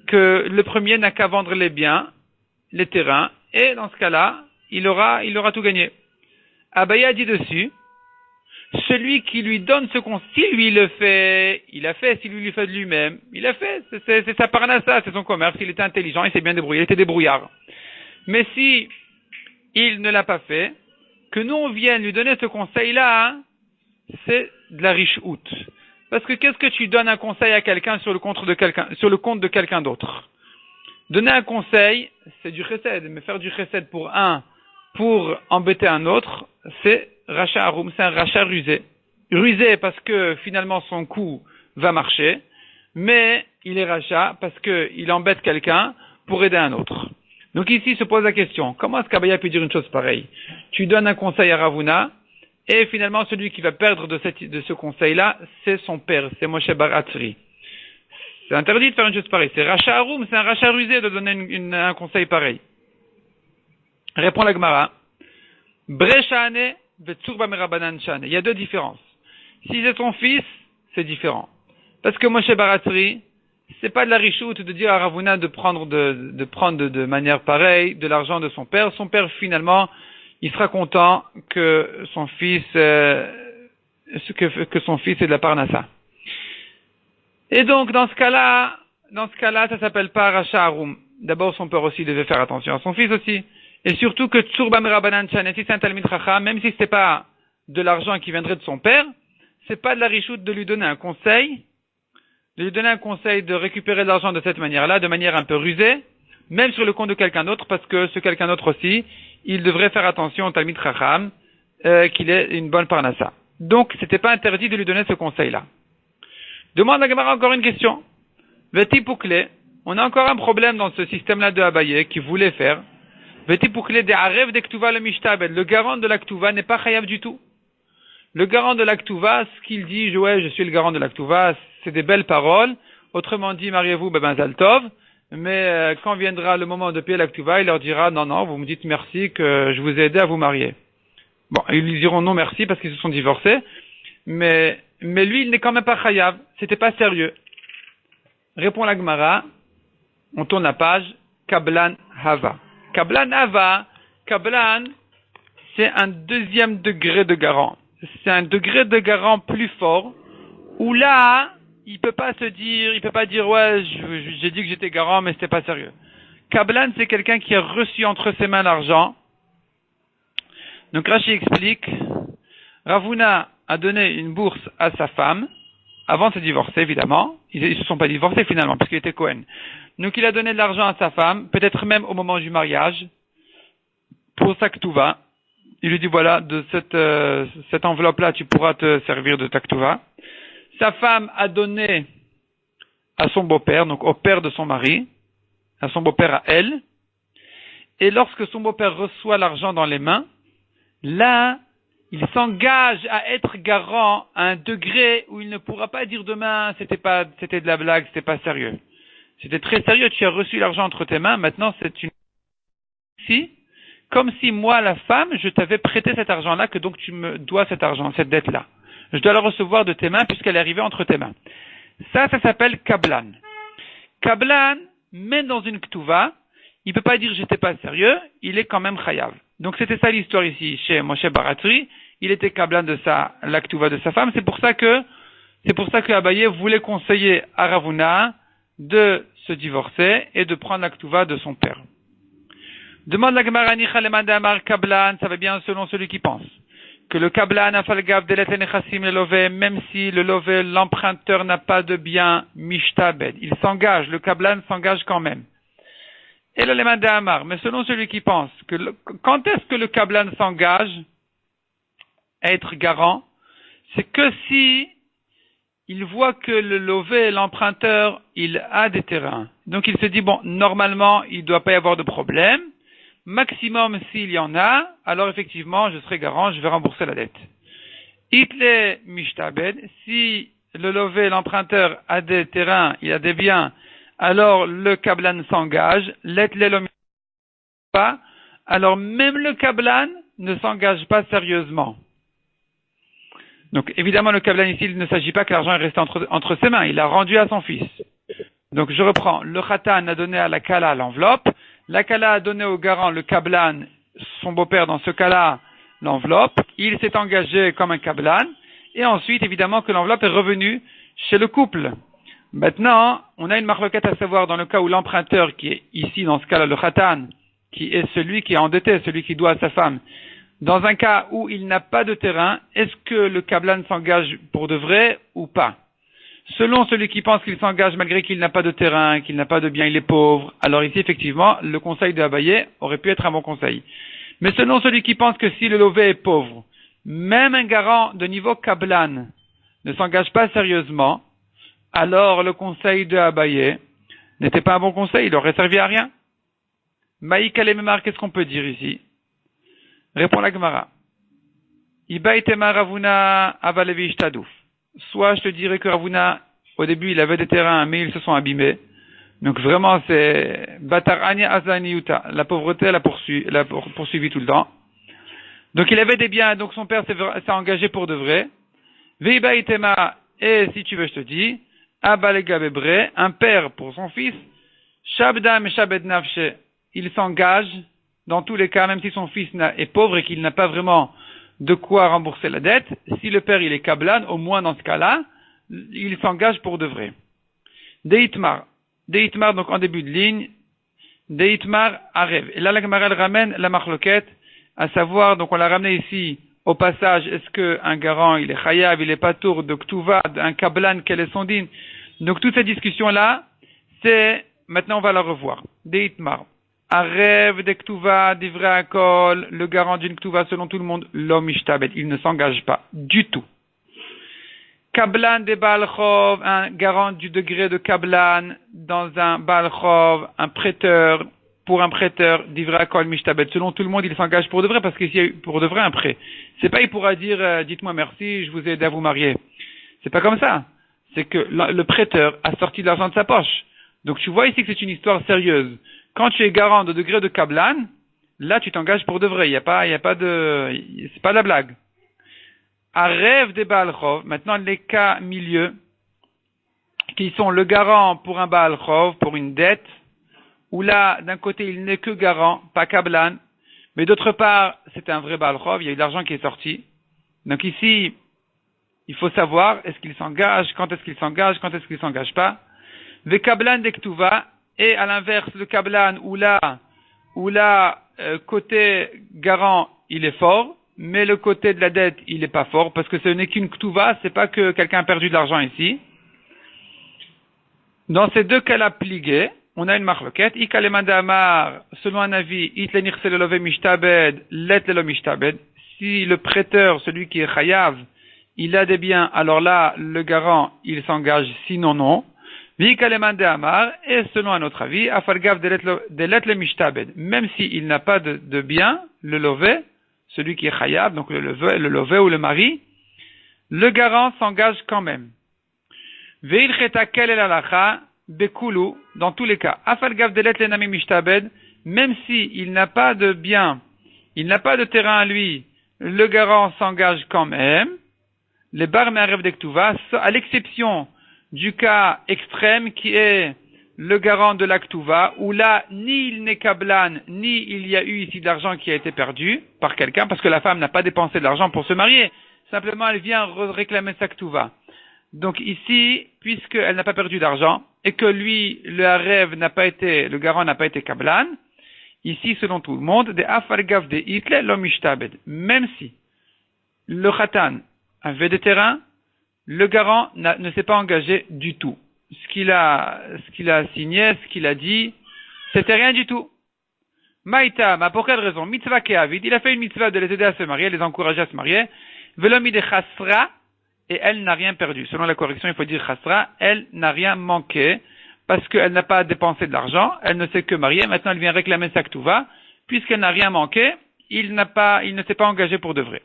le premier n'a qu'à vendre les biens, les terrains, et dans ce cas-là, il aura tout gagné. Abaya dit dessus, celui qui lui donne ce conseil, si lui le fait, il a fait, si lui le fait de lui-même, il a fait, c'est sa parnassa, c'est son commerce, il était intelligent, il s'est bien débrouillé, il était débrouillard. Mais si il ne l'a pas fait, que nous on vienne lui donner ce conseil-là, c'est de la richout. Parce que qu'est-ce que tu donnes un conseil à quelqu'un sur le compte de quelqu'un d'autre? Donner un conseil, c'est du chesed, mais faire du chesed pour embêter un autre, c'est rachat haroum, c'est un rachat rusé. Rusé parce que finalement son coup va marcher, mais il est rachat parce qu'il embête quelqu'un pour aider un autre. Donc ici se pose la question, comment est-ce qu'Abaya peut dire une chose pareille? Tu donnes un conseil à Ravuna, et finalement celui qui va perdre de ce conseil-là, c'est son père, c'est Moshe Bar Atzri. C'est interdit de faire une chose pareille. C'est rachat haroum, c'est un rachat rusé de donner un conseil pareil. Répond la Gemara. Breshane vetsurba merabanan shane. Il y a deux différences. Si c'est son fils, c'est différent. Parce que Moshe Bar Atzri, c'est pas de la richoute de dire à Ravuna de prendre de manière pareille de l'argent de son père. Son père, finalement, il sera content que son fils, que son fils ait de la parnassa. Et donc, dans ce cas-là, ça s'appelle pas rachat haroum. D'abord, son père aussi devait faire attention à son fils aussi. Et surtout que Tsurba Merabanan Chan, si c'est un Talmid Chacham, même si c'est pas de l'argent qui viendrait de son père, c'est pas de la richoute de lui donner un conseil, de récupérer de l'argent de cette manière-là, de manière un peu rusée, même sur le compte de quelqu'un d'autre, parce que ce quelqu'un d'autre aussi, il devrait faire attention au Talmid Chacham, qu'il ait une bonne parnassa. Donc, c'était pas interdit de lui donner ce conseil-là. Demande à Gemara encore une question. Veti Poukle, on a encore un problème dans ce système-là de Abaye qui voulait faire. Veti Poukle de Arev de Ktuva le Mishtabed. Le garant de la Ktuva n'est pas chayav du tout. Le garant de la Ktuva, ce qu'il dit, ouais, je suis le garant de la Ktuva, c'est des belles paroles. Autrement dit, mariez-vous, ben Zaltov. Mais quand viendra le moment de payer la Ktuva, il leur dira, non, vous me dites merci que je vous ai aidé à vous marier. Bon, ils lui diront non merci parce qu'ils se sont divorcés. Mais lui, il n'est quand même pas chayav. C'était pas sérieux. Répond la Gemara. On tourne la page. Kablan Hava. Kablan, c'est un deuxième degré de garant. C'est un degré de garant plus fort, où là, il peut pas dire, ouais, j'ai dit que j'étais garant, mais c'était pas sérieux. Kablan, c'est quelqu'un qui a reçu entre ses mains l'argent. Donc Rashi explique, Ravuna a donné une bourse à sa femme, avant de se divorcer, évidemment. Ils se sont pas divorcés finalement, puisqu'il était Cohen. Donc il a donné de l'argent à sa femme, peut-être même au moment du mariage, pour sa ktuva. Il lui dit, voilà, de cette enveloppe-là, tu pourras te servir de ta ktuva. Sa femme a donné à son beau-père, donc au père de son mari, à son beau-père à elle. Et lorsque son beau-père reçoit l'argent dans les mains, là, il s'engage à être garant à un degré où il ne pourra pas dire demain, c'était de la blague, c'était pas sérieux. C'était très sérieux, tu as reçu l'argent entre tes mains, maintenant c'est une... Comme si moi, la femme, je t'avais prêté cet argent-là, que donc tu me dois cet argent, cette dette-là. Je dois la recevoir de tes mains puisqu'elle est arrivée entre tes mains. Ça s'appelle Kablan. Kablan, même dans une Ktuva, il peut pas dire j'étais pas sérieux, il est quand même chayav. Donc c'était ça l'histoire ici chez Moshe Bar Atzri. Il était Kablan de la Ktuva de sa femme. C'est pour ça que Abaye voulait conseiller à Ravuna de se divorcer et de prendre la Ktuva de son père. Demande la Gemara Nicha Lemadamar Kablan, ça va bien selon celui qui pense que le Kablan afalgav delet nechassim le lové, même si le lové, l'emprunteur n'a pas de bien mishtabed, il s'engage, le Kablan s'engage quand même. Et le Lemadamar, mais selon celui qui pense que quand est-ce que le Kablan s'engage à être garant, c'est que si il voit que le lové, l'emprunteur, il a des terrains. Donc il se dit, bon, normalement, il ne doit pas y avoir de problème. Maximum, s'il y en a, alors effectivement, je serai garant, je vais rembourser la dette. Itle mishtabed, si le lové, l'emprunteur a des terrains, il a des biens, alors le kablan s'engage, let l'elom pas, alors même le kablan ne s'engage pas sérieusement. Donc évidemment le kablan ici, il ne s'agit pas que l'argent est resté entre ses mains, il l'a rendu à son fils. Donc je reprends, le khatan a donné à la kala l'enveloppe, la kala a donné au garant, le kablan, son beau-père dans ce cas-là, l'enveloppe, il s'est engagé comme un kablan, et ensuite évidemment que l'enveloppe est revenue chez le couple. Maintenant, on a une marloquette à savoir dans le cas où l'emprunteur, qui est ici dans ce cas-là le khatan, qui est celui qui est endetté, celui qui doit à sa femme, dans un cas où il n'a pas de terrain, est-ce que le kablan s'engage pour de vrai ou pas? Selon celui qui pense qu'il s'engage malgré qu'il n'a pas de terrain, qu'il n'a pas de bien, il est pauvre, alors ici effectivement, le conseil de Abaye aurait pu être un bon conseil. Mais selon celui qui pense que si le lové est pauvre, même un garant de niveau kablan ne s'engage pas sérieusement, alors le conseil de Abaye n'était pas un bon conseil, il aurait servi à rien. Maïk Alememar, qu'est-ce qu'on peut dire ici? Répond la Gemara. Ibaïtema Ravuna Avalevi Tadouf. Soit je te dirais que Ravuna, au début, il avait des terrains, mais ils se sont abîmés. Donc vraiment, c'est Batar Anya Azani Yuta. La pauvreté l'a poursuivi tout le temps. Donc il avait des biens, donc son père s'est engagé pour de vrai. Veibaïtema, et si tu veux, je te dis, Abalega Bebre, un père pour son fils, Shabdam Shabed Nafshe, il s'engage, dans tous les cas, même si son fils est pauvre et qu'il n'a pas vraiment de quoi rembourser la dette, si le père il est kablan, au moins dans ce cas-là, il s'engage pour de vrai. Deitmar, donc en début de ligne, Deitmar Arev. Et là, la Gemara ramène la marloquette, à savoir, donc on l'a ramené ici, au passage, est-ce qu'un garant, il est chayav, il est patour, de ktuva, un kablan, quel est son din? Donc toute cette discussion-là, c'est, maintenant on va la revoir. Deitmar. Arev de ktuva, divrei akol, le garant d'une ktuva selon tout le monde, l'homme ishtabed, il ne s'engage pas du tout. Kablan de Baal Chov, un garant du degré de Kablan dans un Baal Chov, un prêteur, pour un prêteur, divrei akol mishtabed, selon tout le monde il s'engage pour de vrai, parce qu'il y a eu pour de vrai un prêt. C'est pas il pourra dire, dites-moi merci, je vous ai aidé à vous marier. C'est pas comme ça. C'est que le prêteur a sorti de l'argent de sa poche. Donc tu vois ici que c'est une histoire sérieuse. Quand tu es garant de degré de Kablan, là tu t'engages pour de vrai. Il y a pas c'est pas de la blague. À rêve des Baal Chov, maintenant les cas milieux, qui sont le garant pour un Baal Chov, pour une dette, où là, d'un côté, il n'est que garant, pas Kablan, mais d'autre part, c'est un vrai Baal Chov, il y a eu de l'argent qui est sorti. Donc ici, il faut savoir, est-ce qu'il s'engage, quand est-ce qu'il s'engage pas. Le Kablan de Ktuva, et à l'inverse, le Kablan, où là, côté garant, il est fort, mais le côté de la dette, il n'est pas fort, parce que ce n'est qu'une Ktuva, c'est pas que quelqu'un a perdu de l'argent ici. Dans ces deux cas-là pliés, on a une marloquette. Ikalemanda Amar, selon un avis, Itlenir Selelove Mishtabed, Let Lelo Mishtabed. Si le prêteur, celui qui est chayav, il a des biens, alors là, le garant, il s'engage, sinon non. Vikalemanda Amar, et selon un autre avis, Afargav de Let Le Mishtabed. Même s'il n'a pas de biens, le lové, celui qui est chayav, donc le lové ou le mari, le garant s'engage quand même. Veil cheta kel el alacha bekulu, dans tous les cas. Afal gav delet lenami mishtabed, même si il n'a pas de bien, il n'a pas de terrain à lui, le garant s'engage quand même. Les bar me'arev de ktuva, à l'exception du cas extrême qui est le garant de la ktuva, où là, ni il n'est kablan, ni il y a eu ici de l'argent qui a été perdu par quelqu'un, parce que la femme n'a pas dépensé de l'argent pour se marier. Simplement, elle vient réclamer sa ktuva. Donc ici, puisqu'elle n'a pas perdu d'argent, et que lui, le garant n'a pas été kablan, ici, selon tout le monde, des afargav de itle l'homme ishtabed. Même si le khatan avait des terrains, le garant ne s'est pas engagé du tout. Ce qu'il a signé, ce qu'il a dit, c'était rien du tout. Maïta, mais pour quelle raison? Mitzvah keavid, il a fait une mitzvah de les aider à se marier, les encourager à se marier. Velomi de chasra, et elle n'a rien perdu. Selon la correction, il faut dire chasra, elle n'a rien manqué, parce qu'elle n'a pas dépensé de l'argent, elle ne s'est que mariée, maintenant elle vient réclamer sa ktuva, puisqu'elle n'a rien manqué, il ne s'est pas engagé pour de vrai.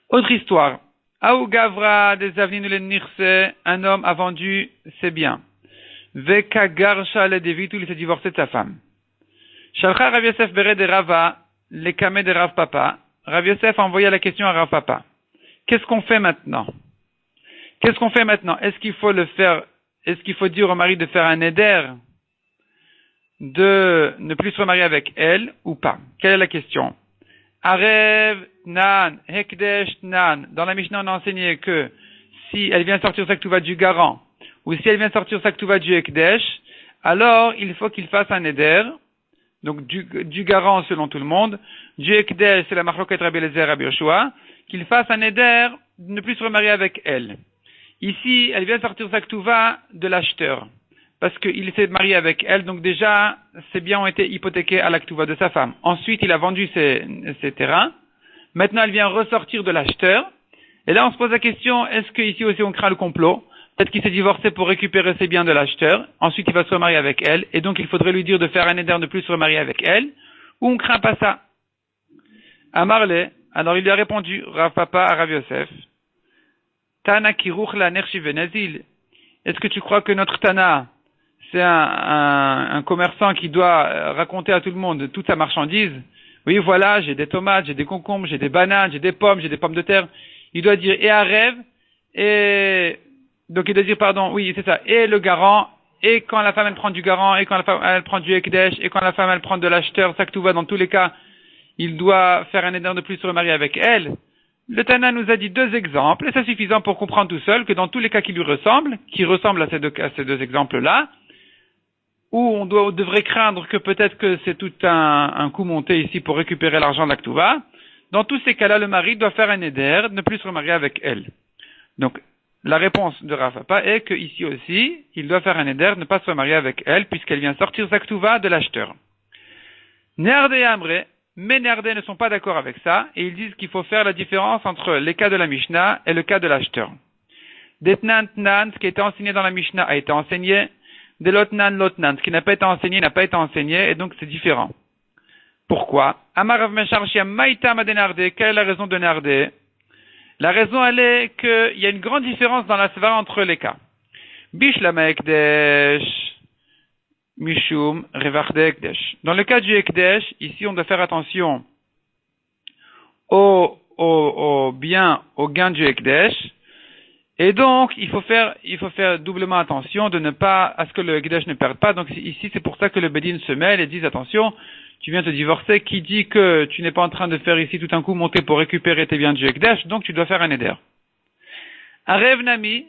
Autre histoire. Aou Gavra des Avnin le Nirse, un homme a vendu ses biens. Veka Garsha le Devitul, il s'est divorcé de sa femme. Shalcha Rav Yosef Bere de Rava, les kamé de Rav Papa. Rav Yosef a envoyé la question à Rav Papa. Qu'est-ce qu'on fait maintenant? Est-ce qu'il faut dire au mari de faire un éder, de ne plus se remarier avec elle ou pas? Quelle est la question? Arev Nan, Hekdesh Nan. Dans la Mishnah, on a enseigné que si elle vient sortir sa ketouva du garant, ou si elle vient sortir sa ketouva du Hekdesh, alors il faut qu'il fasse un éder, donc du garant selon tout le monde, du Hekdesh, c'est la Machloket Rabbi Eliezer Rabbi Yoshua, qu'il fasse un éder de ne plus se remarier avec elle. Ici, elle vient sortir sa ketouva de l'acheteur, parce qu'il s'est marié avec elle, donc déjà, ses biens ont été hypothéqués à la ketouva de sa femme. Ensuite, il a vendu ses terrains. Maintenant, elle vient ressortir de l'acheteur. Et là, on se pose la question, est-ce qu'ici aussi on craint le complot? Peut-être qu'il s'est divorcé pour récupérer ses biens de l'acheteur. Ensuite, il va se remarier avec elle. Et donc, il faudrait lui dire de faire un éder de ne plus se remarier avec elle. Ou on craint pas ça? Amarle, alors il lui a répondu, Rav Papa à Rav Yosef, Tana kiruch la nershi venazil. Est-ce que tu crois que notre Tana, c'est un commerçant qui doit raconter à tout le monde toute sa marchandise? Oui, voilà, j'ai des tomates, j'ai des concombres, j'ai des bananes, j'ai des pommes de terre. Il doit dire et un rêve, et donc il doit dire, pardon, oui, c'est ça, et le garant, et quand la femme elle prend du garant, et quand la femme elle prend du ekdesh, et quand la femme elle prend de l'acheteur, ça que tout va, dans tous les cas, il doit faire un éder de plus se remarier avec elle. Le Tana nous a dit deux exemples, et c'est suffisant pour comprendre tout seul que dans tous les cas qui ressemblent à ces deux exemples-là, où on devrait craindre que peut-être que c'est tout un coup monté ici pour récupérer l'argent de la Ketouva, dans tous ces cas-là, le mari doit faire un éder, ne plus se remarier avec elle. Donc, la réponse de Rav Papa est que ici aussi, il doit faire un éder, ne pas se remarier avec elle, puisqu'elle vient sortir sa Ketouva de l'acheteur. Nerde et Amre, mais Nerde ne sont pas d'accord avec ça, et ils disent qu'il faut faire la différence entre les cas de la Mishnah et le cas de l'acheteur. Detnan Tnan, ce qui a été enseigné dans la Mishnah a été enseigné, de Lotnan, ce qui n'a pas été enseigné, et donc c'est différent. Pourquoi? Amarav Meshar Shia Maïta Madenarde, quelle est la raison de Nardé? La raison, elle est qu'il y a une grande différence dans la svara entre les cas. Bishlama Ekdesh, Mishum, Revachde Ekdesh. Dans le cas du Ekdesh, ici on doit faire attention au gain du Ekdesh. Et donc, il faut faire doublement attention de ne pas, à ce que le Ekdesh ne perde pas. Donc, ici, c'est pour ça que le Bedin se mêle et dit, attention, tu viens te divorcer, qui dit que tu n'es pas en train de faire ici tout un coup monter pour récupérer tes biens du Ekdesh, donc tu dois faire un éder. Arev Nami,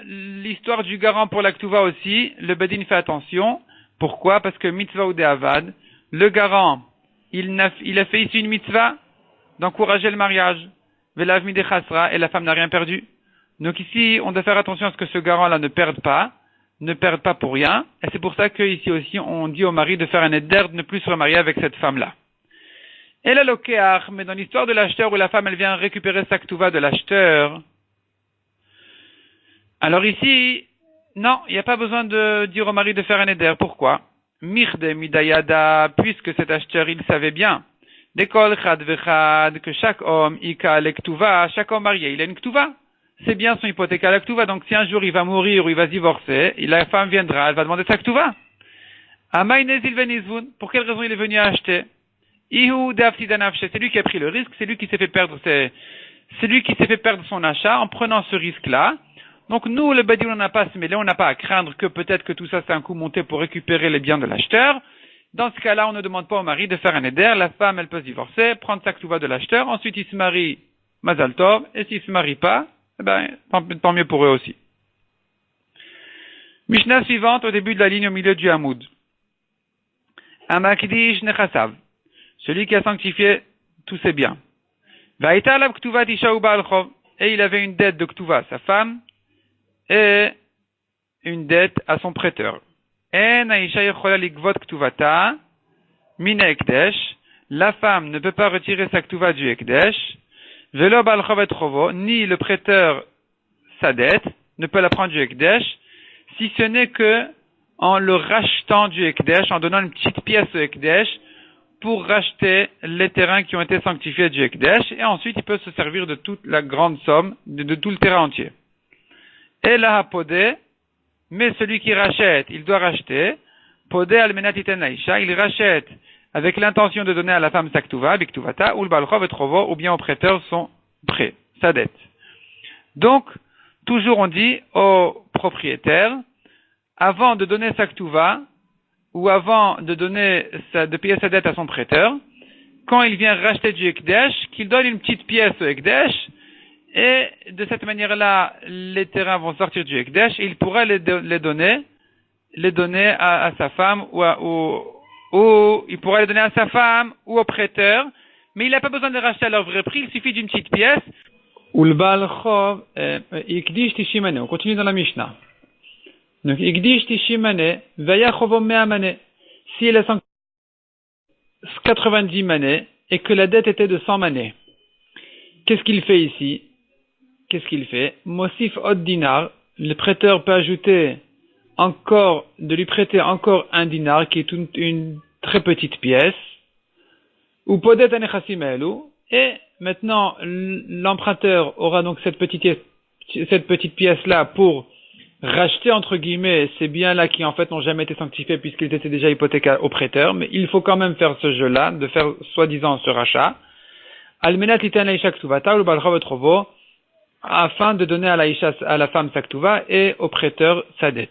l'histoire du garant pour la Ketouva aussi, le Bedin fait attention. Pourquoi? Parce que mitzvah ou de'avad, le garant, il a fait ici une mitzvah d'encourager le mariage. Velav midei chasra, et la femme n'a rien perdu. Donc ici, on doit faire attention à ce que ce garant-là ne perde pas pour rien. Et c'est pour ça qu'ici aussi, on dit au mari de faire un éder, de ne plus se remarier avec cette femme-là. Et la lokeach, mais dans l'histoire de l'acheteur où la femme, elle vient récupérer sa ketouva de l'acheteur. Alors ici, non, il n'y a pas besoin de dire au mari de faire un éder. Pourquoi? Mirde midayada, puisque cet acheteur, il savait bien. Dekol chad vechad, que chaque homme, ika le ketouva, chaque homme marié, il a une ketouva. Ses biens sont hypothéqués à la ketouva, donc si un jour il va mourir ou il va se divorcer, et la femme viendra, elle va demander sa ketouva. Pour quelle raison il est venu acheter? C'est lui qui a pris le risque, c'est lui qui s'est fait perdre son achat en prenant ce risque-là. Donc nous, le Badi, on n'a pas à se mêler, on n'a pas à craindre que peut-être que tout ça c'est un coup monté pour récupérer les biens de l'acheteur. Dans ce cas-là, on ne demande pas au mari de faire un éder, la femme elle peut se divorcer, prendre sa ketouva de l'acheteur, ensuite il se marie Mazal Tov, et s'il se marie pas, eh ben, tant mieux pour eux aussi. Mishnah suivante au début de la ligne au milieu du Hamoud. Amakdish nechasav. Celui qui a sanctifié tous ses biens. Vaïta alav ktuva tisha u ba'al chov. Et il avait une dette de ktuva, sa femme, et une dette à son prêteur. En aisha yechola likvot ktuvata min ekdesh. La femme ne peut pas retirer sa ktuva du ekdesh. Velo ba'al chov et chovo, ni le prêteur sa dette ne peut la prendre du ekdesh, si ce n'est que en le rachetant du ekdesh, en donnant une petite pièce au ekdesh, pour racheter les terrains qui ont été sanctifiés du Ekdesh, et ensuite il peut se servir de toute la grande somme, de tout le terrain entier. Et la podé, mais celui qui rachète, il doit racheter, podé almenat iten laïcha, il rachète avec l'intention de donner à la femme sa ktuva, biktuvata, ou le balchov et trovo, ou bien au prêteur son prêt, sa dette. Donc, toujours on dit au propriétaire, avant de donner sa ktuva, ou avant de payer sa dette à son prêteur, quand il vient racheter du Ekdesh, qu'il donne une petite pièce au Ekdesh, et de cette manière-là, les terrains vont sortir du Ekdesh, et il pourra les donner à sa femme, ou il pourra les donner à sa femme, ou au prêteur, mais il n'a pas besoin de racheter à leur vrai prix, il suffit d'une petite pièce. Ou le Baal Chov, Ikdish Tishimane, on continue dans la Mishnah. Donc, Ikdish Tishimane, Vaya Chovom Me'amane. Si il a 90 manées et que la dette était de 100 manées, qu'est-ce qu'il fait ici? Mosif Od Dinar, le prêteur peut ajouter de lui prêter encore un dinar qui est une très petite pièce, ou Podet Anechasim Elu, et maintenant l'emprunteur aura donc cette petite pièce-là pour racheter entre guillemets ces biens-là qui en fait n'ont jamais été sanctifiés puisqu'ils étaient déjà hypothéqués au prêteur, mais il faut quand même faire ce jeu-là, de faire soi-disant ce rachat, almenat litan laïcha ktuvata ou balchov trovo, afin de donner à la femme sa ktuva et au prêteur sa dette.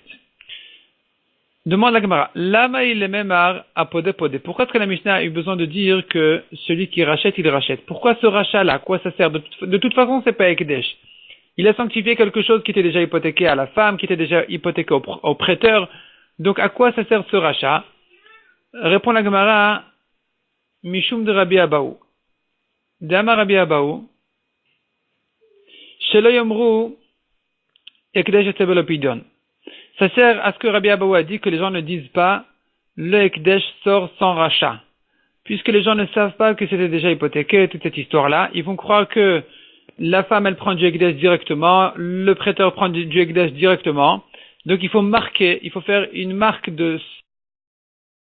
Demande la Gemara, lama il est memar à podé. Pourquoi est-ce que la Mishnah a eu besoin de dire que celui qui rachète, il rachète? Pourquoi ce rachat-là? À quoi ça sert? De toute façon, c'est pas Ekdesh. Il a sanctifié quelque chose qui était déjà hypothéqué à la femme, qui était déjà hypothéqué au prêteur. Donc, à quoi ça sert ce rachat? Répond la Gemara, Mishum de Rabbi Abaou. Dama Rabbi Abaou, Shelo Yomru, Ekdesh et Sebelopidon. Ça sert à ce que Rabbi Abaou a dit que les gens ne disent pas le Ekdesh sort sans rachat. Puisque les gens ne savent pas que c'était déjà hypothéqué, toute cette histoire-là, ils vont croire que la femme, elle prend du Ekdesh directement, le prêteur prend du Ekdesh directement. Donc il faut faire une marque de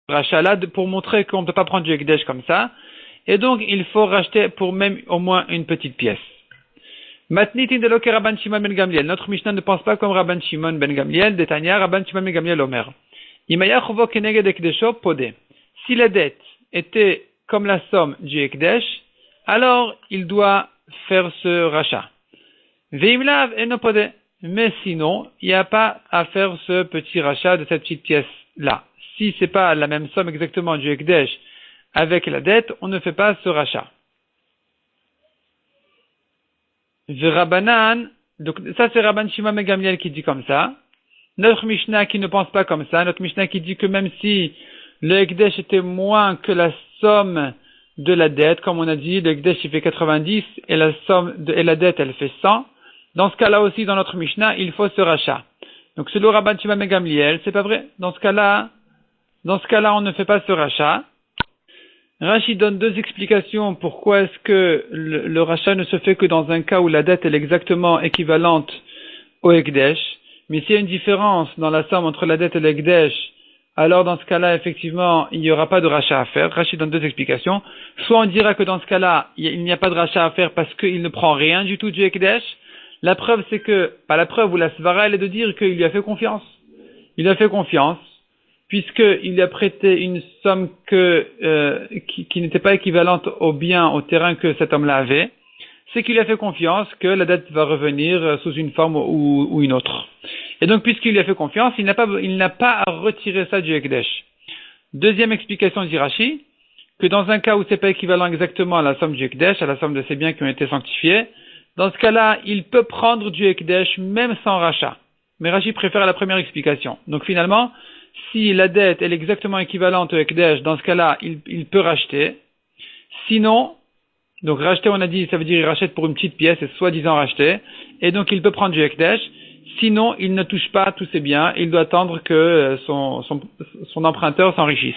rachat-là pour montrer qu'on ne peut pas prendre du Ekdesh comme ça. Et donc il faut racheter pour même au moins une petite pièce. Matnitin de loke Rabban Shimon ben Gamliel. Notre Mishnah ne pense pas comme Rabban Shimon ben Gamliel, Detania, Rabban Shimon ben Gamliel Omer. Imaya chovo keneged ekdesho podé. Si la dette était comme la somme du Ekdesh, alors il doit faire ce rachat. Veimlav eno podé. Mais sinon, il n'y a pas à faire ce petit rachat de cette petite pièce-là. Si c'est pas la même somme exactement du Ekdesh avec la dette, on ne fait pas ce rachat. V'Rabanan, donc ça c'est Rabban Shimon ben Gamliel qui dit comme ça. Notre Mishnah qui ne pense pas comme ça, notre Mishnah qui dit que même si le Ekdesh était moins que la somme de la dette, comme on a dit, le Ekdesh il fait 90 et la dette elle fait 100. Dans ce cas-là aussi, dans notre Mishnah, il faut ce rachat. Donc selon Rabban Shimon ben Gamliel, c'est pas vrai. Dans ce cas-là, on ne fait pas ce rachat. Rashi donne deux explications pourquoi est-ce que le rachat ne se fait que dans un cas où la dette est exactement équivalente au Ekdesh. Mais s'il y a une différence dans la somme entre la dette et l'Ekdesh, alors dans ce cas-là, effectivement, il n'y aura pas de rachat à faire. Rashi donne deux explications. Soit on dira que dans ce cas-là, il n'y a pas de rachat à faire parce qu'il ne prend rien du tout du Ekdesh. La preuve, c'est que, pas la preuve, ou la svara, elle est de dire qu'il lui a fait confiance. Il lui a fait confiance, puisqu'il lui a prêté une somme qui n'était pas équivalente au bien, au terrain que cet homme-là avait. C'est qu'il lui a fait confiance que la dette va revenir sous une forme ou une autre. Et donc, puisqu'il lui a fait confiance, il n'a pas à retirer ça du Ekdesh. Deuxième explication dit Rashi, que dans un cas où c'est pas équivalent exactement à la somme du Ekdesh, à la somme de ces biens qui ont été sanctifiés, dans ce cas-là, il peut prendre du Ekdesh même sans rachat. Mais Rashi préfère la première explication. Donc finalement, si la dette est exactement équivalente au Ekdesh, dans ce cas-là, il peut racheter. Sinon, donc racheter, on a dit, ça veut dire il rachète pour une petite pièce, et soi-disant racheter. Et donc il peut prendre du Ekdesh. Sinon, il ne touche pas tous ses biens. Il doit attendre que son emprunteur s'enrichisse.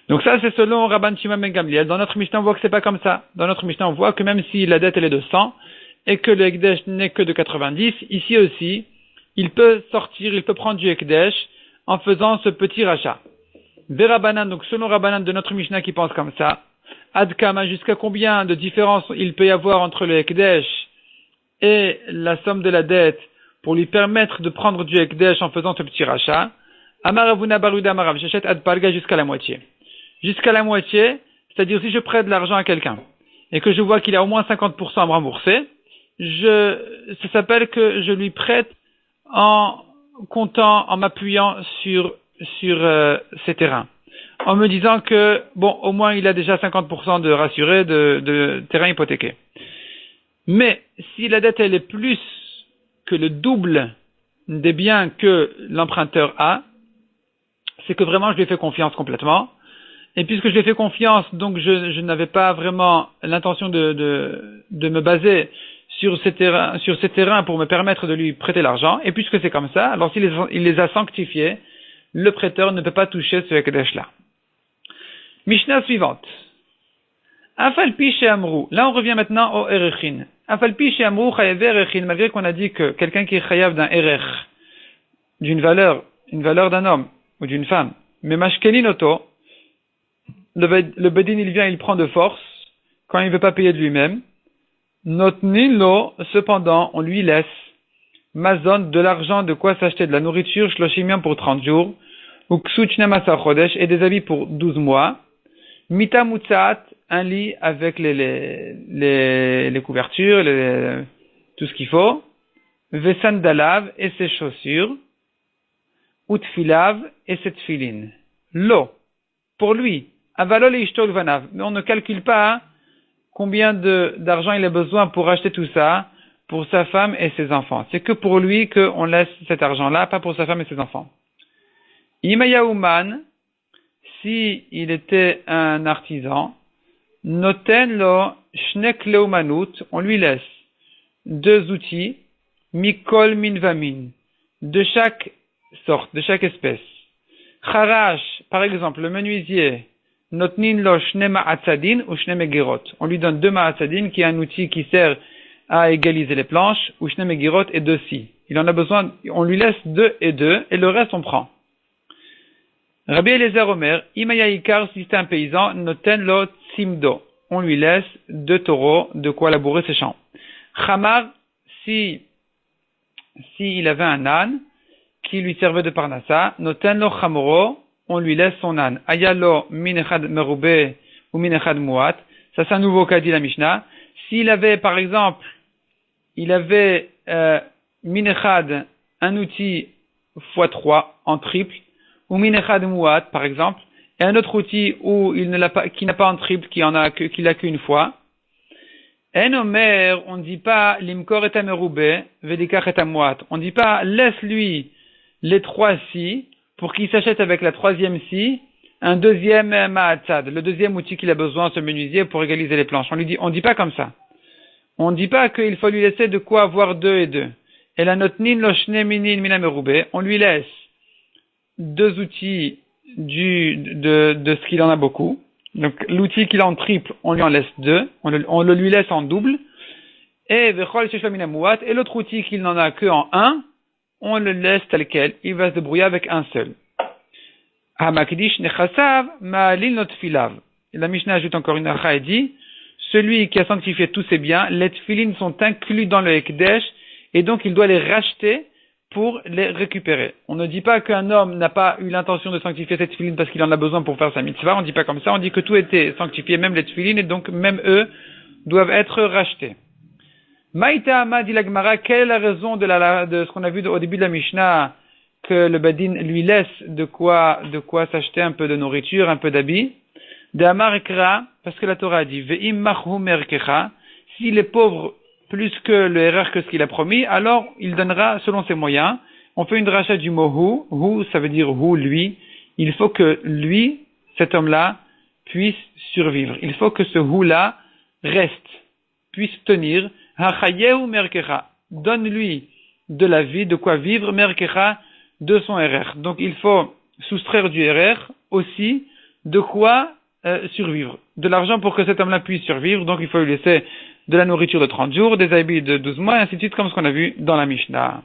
Donc ça, c'est selon Rabban Shimon ben Gamliel. Dans notre Mishnah, on voit que c'est pas comme ça. Dans notre Mishnah, on voit que même si la dette elle est de 100 et que le Ekdesh n'est que de 90, ici aussi, il peut prendre du Ekdesh en faisant ce petit rachat. Verabanan, donc selon Rabbanan de notre Mishnah qui pense comme ça, Adkama, jusqu'à combien de différence il peut y avoir entre le Ekdesh et la somme de la dette pour lui permettre de prendre du Ekdesh en faisant ce petit rachat. Amaravuna baruda amarav, j'achète Adpalga jusqu'à la moitié. Jusqu'à la moitié, c'est-à-dire si je prête de l'argent à quelqu'un et que je vois qu'il a au moins 50% à me rembourser, ça s'appelle que je lui prête en comptant, en m'appuyant sur ses terrains. En me disant que, bon, au moins il a déjà 50% de rassuré de terrain hypothéqué. Mais si la dette elle est plus que le double des biens que l'emprunteur a, c'est que vraiment je lui ai fait confiance complètement. Et puisque je lui ai fait confiance, donc je n'avais pas vraiment l'intention de me baser sur ces terrains pour me permettre de lui prêter l'argent. Et puisque c'est comme ça, alors s'il les a sanctifiés, le prêteur ne peut pas toucher ce Ekdesh-là. Mishnah suivante. Afalpi chez Amrou. Là, on revient maintenant au Erechin. Afalpi chez Amrou, chayav Erechin, malgré qu'on a dit que quelqu'un qui est chayav d'un Erech, une valeur d'un homme ou d'une femme, mais mashkelin oto, le bedin il vient, il prend de force, quand il ne veut pas payer de lui-même. Notnin lo, cependant, on lui laisse mazon, de l'argent, de quoi s'acheter de la nourriture, shloshim pour 30 jours, ou ksuchnam asar chodesh, et des habits pour 12 mois. Mita mutzaat, un lit avec les couvertures, tout ce qu'il faut. Vesandalav, et ses chaussures. Utfilav, et ses tfilin. Lo, pour lui, avalol et ishtol vanav. Mais on ne calcule pas combien d'argent il a besoin pour acheter tout ça, pour sa femme et ses enfants. C'est que pour lui qu'on laisse cet argent-là, pas pour sa femme et ses enfants. Imayauman, si il était un artisan, noten lo shnek leumanut, on lui laisse 2 outils, mikol minvamin, de chaque sorte, de chaque espèce. Charash, par exemple, le menuisier, notnin lo shne ma'atzadin ou shne megirot. On lui donne 2 ma'atzadin, qui est un outil qui sert à égaliser les planches, ou shne megirot et 2 scies. Il en a besoin, on lui laisse 2 et 2, et le reste on prend. Rabbi Eliezer Omer, Imaya Ikar, si c'est un paysan, noten lo tsimdo. On lui laisse 2 taureaux, de quoi labourer ses champs. Chamar, si il avait un âne, qui lui servait de parnassa, noten lo chamoro, on lui laisse son âne. Ayalo min echad merube ou min echad muat. Ça c'est un nouveau cas dit la Mishnah. S'il avait, par exemple, min echad, un outil x3 en triple, ou min echad muat, par exemple, et un autre outil où qui n'a pas en triple, qu'il a qu'une fois. En omer, on ne dit pas limkor et amerube, vedikach et amuat. On ne dit pas laisse-lui les 3 scies pour qu'il s'achète avec la 3e scie un 2e ma'atzad, le 2e outil qu'il a besoin, ce menuisier, pour égaliser les planches. On dit pas comme ça. On ne dit pas qu'il faut lui laisser de quoi avoir 2 et 2. Et la notnin lo shne minin min amerube, on lui laisse 2 outils de ce qu'il en a beaucoup. Donc, l'outil qu'il a en triple, on lui en laisse 2, on le lui laisse en double. Et l'autre outil qu'il n'en a que en 1, on le laisse tel quel. Il va se débrouiller avec un seul. Hamakdish nechasav ma'alil notfilav. La Mishnah ajoute encore une acha et dit, celui qui a sanctifié tous ses biens, les tfilin sont inclus dans le Ekdesh, et donc il doit les racheter pour les récupérer. On ne dit pas qu'un homme n'a pas eu l'intention de sanctifier cette tefilin parce qu'il en a besoin pour faire sa mitzvah, on ne dit pas comme ça, on dit que tout était sanctifié, même les tefilin, et donc même eux doivent être rachetés. Maïta Ama dit la Gemara, quelle est la raison de ce qu'on a vu au début de la Mishnah, que le Badin lui laisse de quoi s'acheter un peu de nourriture, un peu d'habits? De Amar Ekra, parce que la Torah a dit, Ve'im machum erkecha, s'il est pauvre plus que le RR que ce qu'il a promis, alors il donnera selon ses moyens. On fait une rachat du mot hu, ça veut dire hu, lui. Il faut que lui, cet homme-là, puisse survivre. Il faut que ce hu-là reste, puisse tenir. Hachayehu merkecha, donne-lui de la vie, de quoi vivre, merkecha, de son RR. Donc il faut soustraire du RR aussi de quoi survivre. De l'argent pour que cet homme-là puisse survivre, donc il faut lui laisser de la nourriture de 30 jours, des habits de 12 mois, et ainsi de suite, comme ce qu'on a vu dans la Mishnah.